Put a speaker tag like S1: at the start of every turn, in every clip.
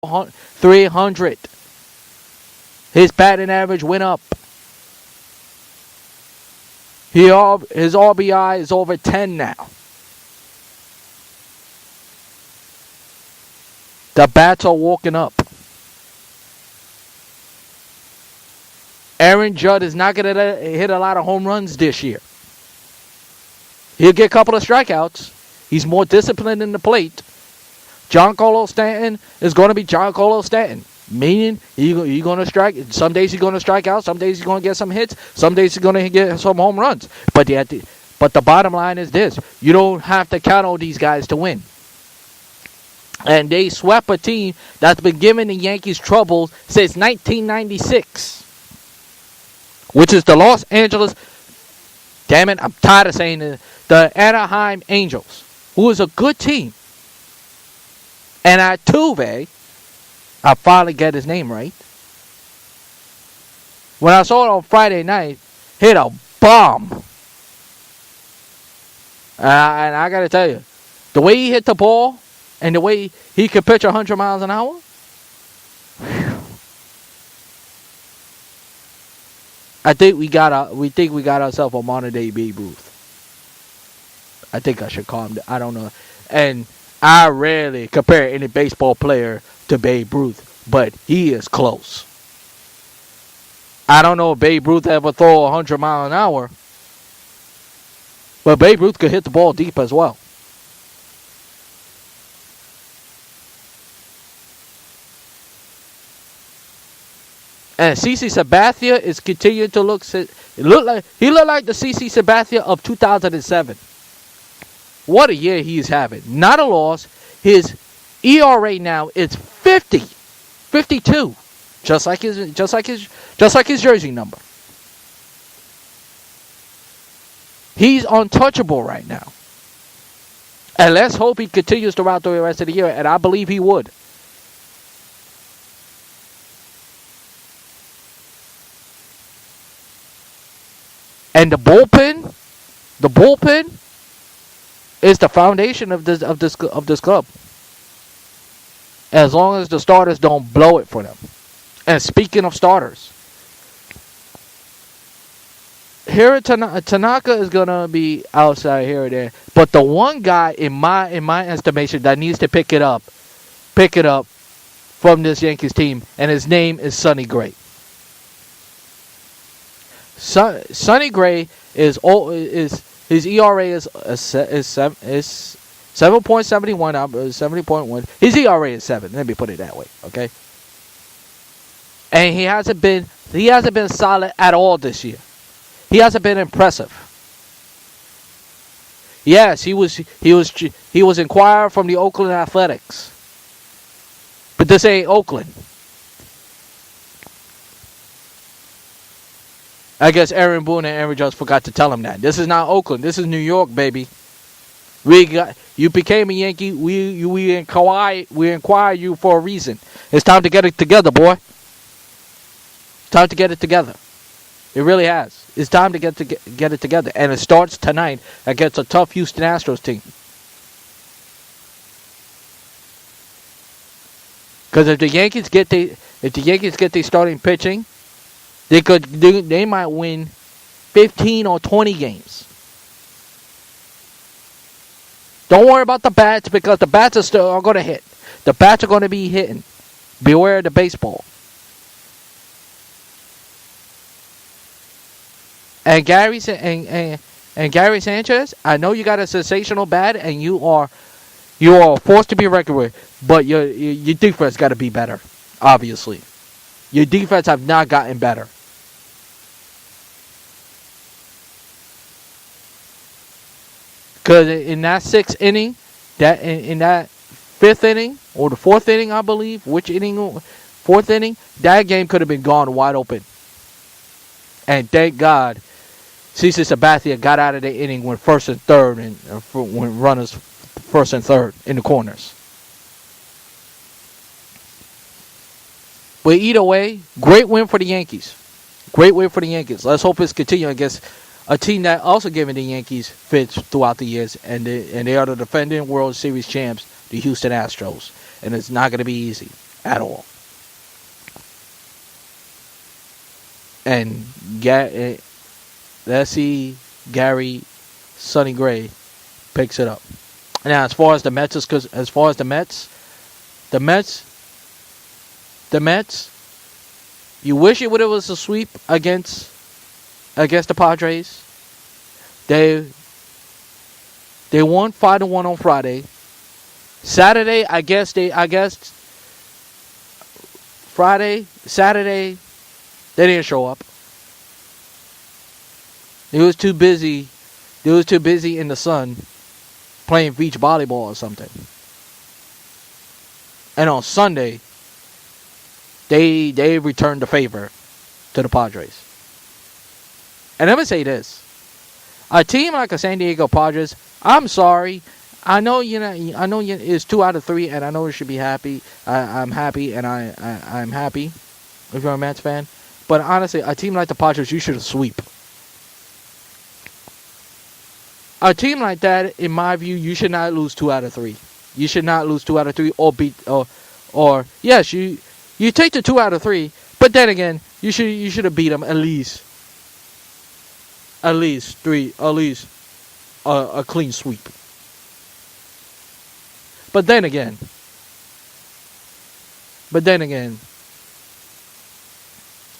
S1: 300. His batting average went up. His RBI is over 10 now. The bats are walking up. Aaron Judge is not going to hit a lot of home runs this year. He'll get a couple of strikeouts. He's more disciplined in the plate. Giancarlo Stanton is going to be Giancarlo Stanton. Meaning, he's going to strike. Some days he's going to strike out. Some days he's going to get some hits. Some days he's going to get some home runs. But the bottom line is this. You don't have to count on these guys to win. And they swept a team that's been giving the Yankees trouble since 1996. Which is the Los Angeles, damn it, I'm tired of saying it, the Anaheim Angels, who is a good team. And Altuve, I finally get his name right. When I saw it on Friday night, hit a bomb. And I got to tell you, the way he hit the ball and the way he could pitch 100 miles an hour, I think we got ourselves a modern day Babe Ruth. I think I should calm down. I don't know. And I rarely compare any baseball player to Babe Ruth, but he is close. I don't know if Babe Ruth ever throw 100 miles an hour, but Babe Ruth could hit the ball deep as well. And CC Sabathia is continuing to look. He looked like the CC Sabathia of 2007. What a year he's having! Not a loss. His ERA now is 52, just like his jersey number. He's untouchable right now. And let's hope he continues throughout the rest of the year. And I believe he would. And the bullpen is the foundation of this club. As long as the starters don't blow it for them. And speaking of starters, here Tanaka is gonna be outside here or there, but the one guy in my estimation that needs to pick it up from this Yankees team, and his name is Sonny Gray. Sonny Gray is his ERA is 7.71, 70.1. His ERA is 7. Let me put it that way, okay? And he hasn't been solid at all this year. He hasn't been impressive. Yes, he was inquired from the Oakland Athletics, but this ain't Oakland. I guess Aaron Boone and Aaron Judge forgot to tell him that. This is not Oakland. This is New York, baby. You became a Yankee. We inquire you for a reason. It's time to get it together, boy. It's time to get it together. It really has. It's time to get it together, and it starts tonight against a tough Houston Astros team. Because if the Yankees get their starting pitching, they might win 15 or 20 games. Don't worry about the bats, because the bats are going to hit. The bats are going to be hitting. Beware of the baseball. And Gary Sanchez, I know you got a sensational bat, and you are forced to be reckoned with, but your defense got to be better. Obviously, your defense have not gotten better. Because in that sixth inning, in that fifth inning, or the fourth inning, I believe, fourth inning, that game could have been gone wide open. And thank God, CC Sabathia got out of the inning when first and third, and when runners first and third in the corners. But either way, great win for the Yankees. Great win for the Yankees. Let's hope it's continuing against a team that also given the Yankees fits throughout the years, and they are the defending World Series champs, the Houston Astros, and it's not going to be easy at all. And let's see Gary Sonny Gray picks it up. Now, as far as the Mets, you wish it was a sweep against the Padres. They won 5-1 on Friday. Saturday, Saturday, they didn't show up. They was too busy in the sun playing beach volleyball or something. And on Sunday, they returned the favor to the Padres. And let me say this. A team like a San Diego Padres, I'm sorry. I know it's 2 out of 3, and I know you should be happy. I'm happy, and I'm happy if you're a Mets fan. But honestly, a team like the Padres, you should have sweep. A team like that, in my view, you should not lose 2 out of 3. You should not lose 2 out of 3 or beat or yes, you take the 2 out of 3, but then again, you should have beat them at least a clean sweep. But then again,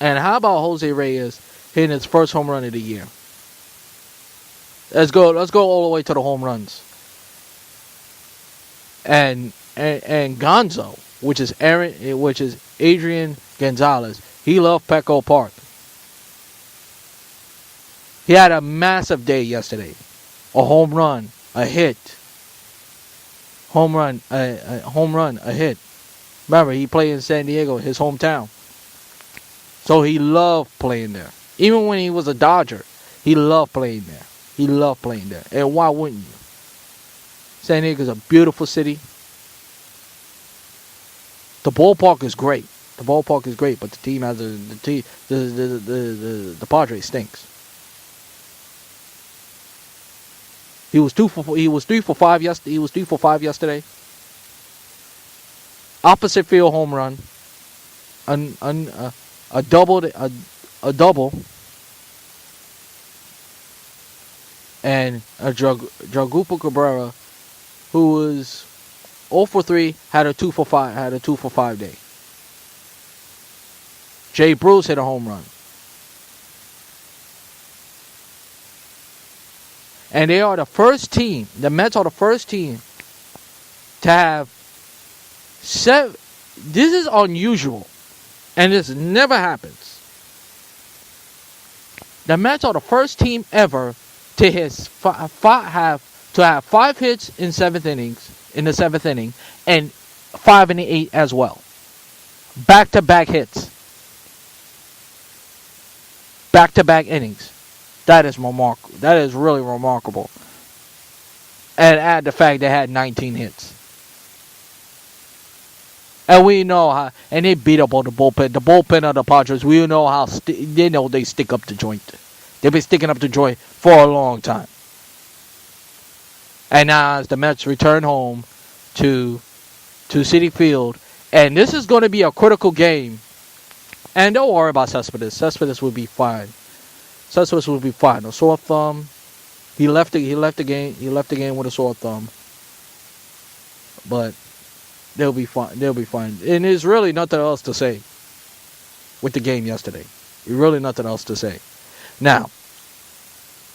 S1: and how about Jose Reyes hitting his first home run of the year? Let's go all the way to the home runs. And Gonzo, which is Adrian Gonzalez, he loved Petco Park. He had a massive day yesterday. A home run, a hit. A hit. Remember, he played in San Diego, his hometown. So he loved playing there. Even when he was a Dodger, he loved playing there. And why wouldn't you? San Diego is a beautiful city. The ballpark is great. But the team has the Padres stinks. He was 3 for 5 yesterday. Opposite field home run. A double. And a Dragupo Cabrera, who was 0 for 3, had a 2 for 5 day. Jay Bruce hit a home run. And they are the first team, the Mets are the first team to have 7. This is unusual, and this never happens. The Mets are the first team ever to have 5 hits in the 7th inning, and 5 in the 8th as well. Back-to-back hits. Back-to-back innings. That is remarkable. That is really remarkable. And add the fact they had 19 hits. And we know how, and they beat up on the bullpen. The bullpen of the Padres, we know how, they stick up the joint. They've been sticking up the joint for a long time. And now as the Mets return home to Citi Field, and this is going to be a critical game. And don't worry about Cespedes. Cespedes will be fine. A sore thumb. He left the game with a sore thumb. But they'll be fine. And there's really nothing else to say with the game yesterday. Really nothing else to say. Now,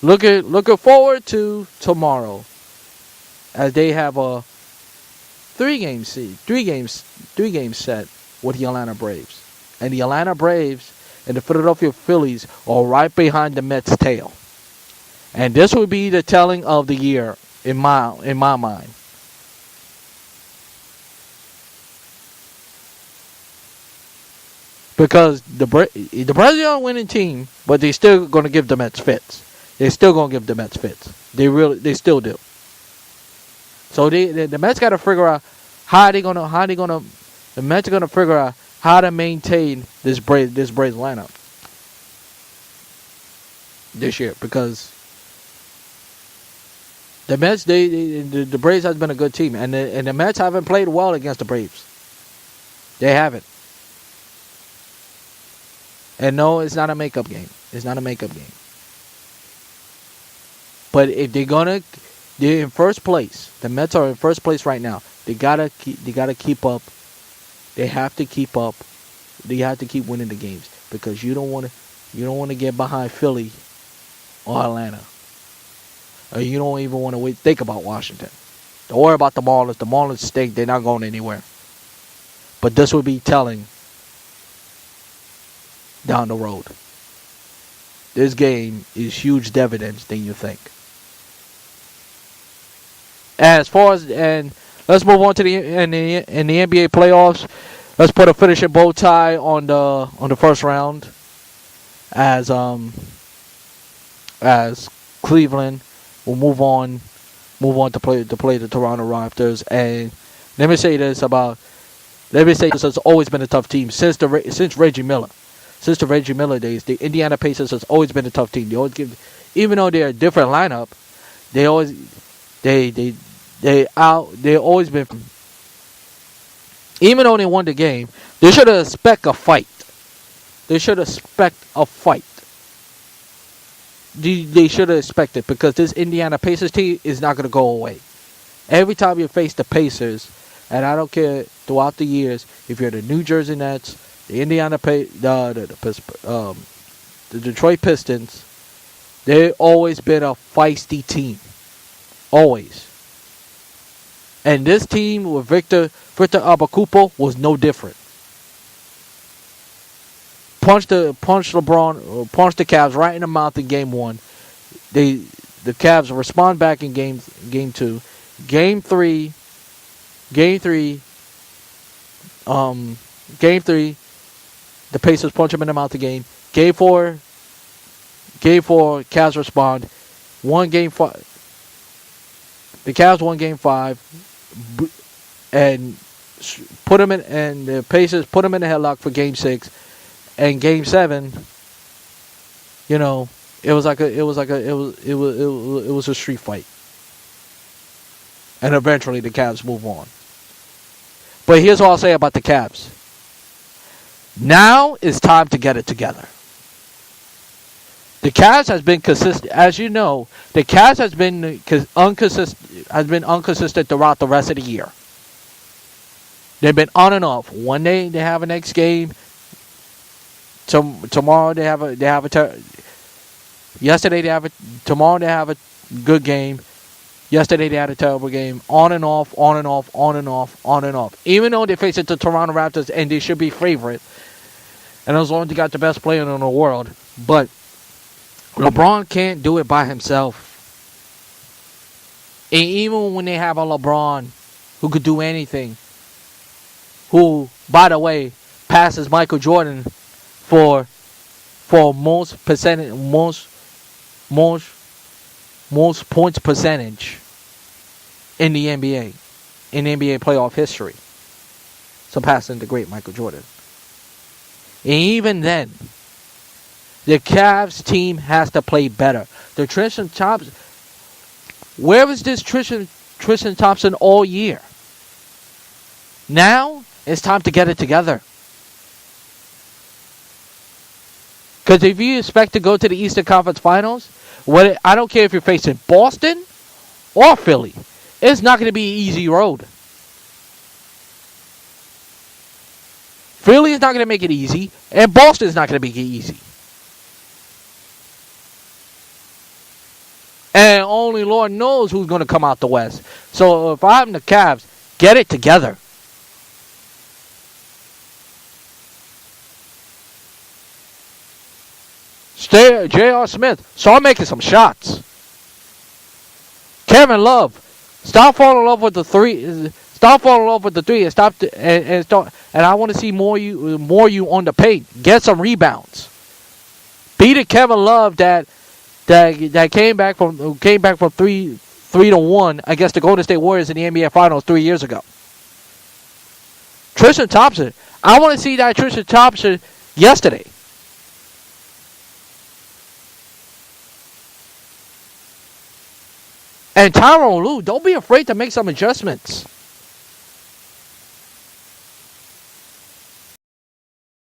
S1: looking forward to tomorrow, as they have a 3-game set with the Atlanta Braves. And the Atlanta Braves and the Philadelphia Phillies are right behind the Mets' tail. And this will be the telling of the year in my mind. Because the Braves are a winning team, but they're still going to give the Mets fits. They still do. So the Mets got to figure out the Mets are going to figure out how to maintain this Braves lineup this year, because the Mets, the Braves has been a good team, and the Mets haven't played well against the Braves. They haven't. And no, it's not a makeup game. It's not a makeup game. But if they're in first place. The Mets are in first place right now. They gotta keep up. They have to keep up. They have to keep winning the games because you don't want to get behind Philly or Atlanta, or you don't even want to think about Washington. Don't worry about the Marlins. The Marlins stink. They're not going anywhere. But this would be telling down the road. This game is huge dividends than you think. As far as let's move on to the NBA playoffs. Let's put a finishing bow tie on the first round. As Cleveland will move on to play the Toronto Raptors. And let me say this has always been a tough team since Reggie Miller. Since the Reggie Miller days, the Indiana Pacers has always been a tough team. They always even though they're a different lineup, they always been. Even though they won the game, they should have expect a fight. They should expect a fight. They should have expected because this Indiana Pacers team is not going to go away. Every time you face the Pacers, and I don't care throughout the years if you're the New Jersey Nets, the the Detroit Pistons, they've always been a feisty team. Always. And this team with Victor Abakupo was no different. Punched the Cavs right in the mouth in game 1. The Cavs respond back in game 2. Game 3, the Pacers punch him in the mouth again. Game 4, Cavs respond. The Cavs won game 5, and the Pacers put him in the headlock for game 6, and game 7. You know, it was a street fight, and eventually the Cavs move on. But here's what I'll say about the Cavs. Now it's time to get it together. The Cavs has been consistent, as you know. The Cavs has been inconsistent throughout the rest of the year. They've been on and off. One day they have a next game. Tomorrow they have a. Yesterday they have a. Tomorrow they have a good game. Yesterday they had a terrible game. On and off, on and off, on and off, on and off. Even though they face the Toronto Raptors and they should be favorite, and as long as they got the best player in the world, but LeBron can't do it by himself. And even when they have a LeBron who could do anything, who, by the way, passes Michael Jordan for most points percentage in the NBA, in NBA playoff history, surpassing the great Michael Jordan. And even then, the Cavs team has to play better. The Tristan Thompson, where was this Tristan Thompson all year? Now it's time to get it together. Because if you expect to go to the Eastern Conference Finals, I don't care if you're facing Boston or Philly, it's not going to be an easy road. Philly is not going to make it easy, and Boston is not going to make it easy. And only Lord knows who's going to come out the West. So if I'm the Cavs, get it together. J.R. Smith, start making some shots. Kevin Love, stop falling in love with the three. Stop falling in love with the three and stop and start. And I want to see more you on the paint. Get some rebounds. Be the Kevin Love that came back from 3-1 against the Golden State Warriors in the NBA Finals 3 years ago. Tristan Thompson, I want to see that Tristan Thompson yesterday. And Tyronn Lue, don't be afraid to make some adjustments.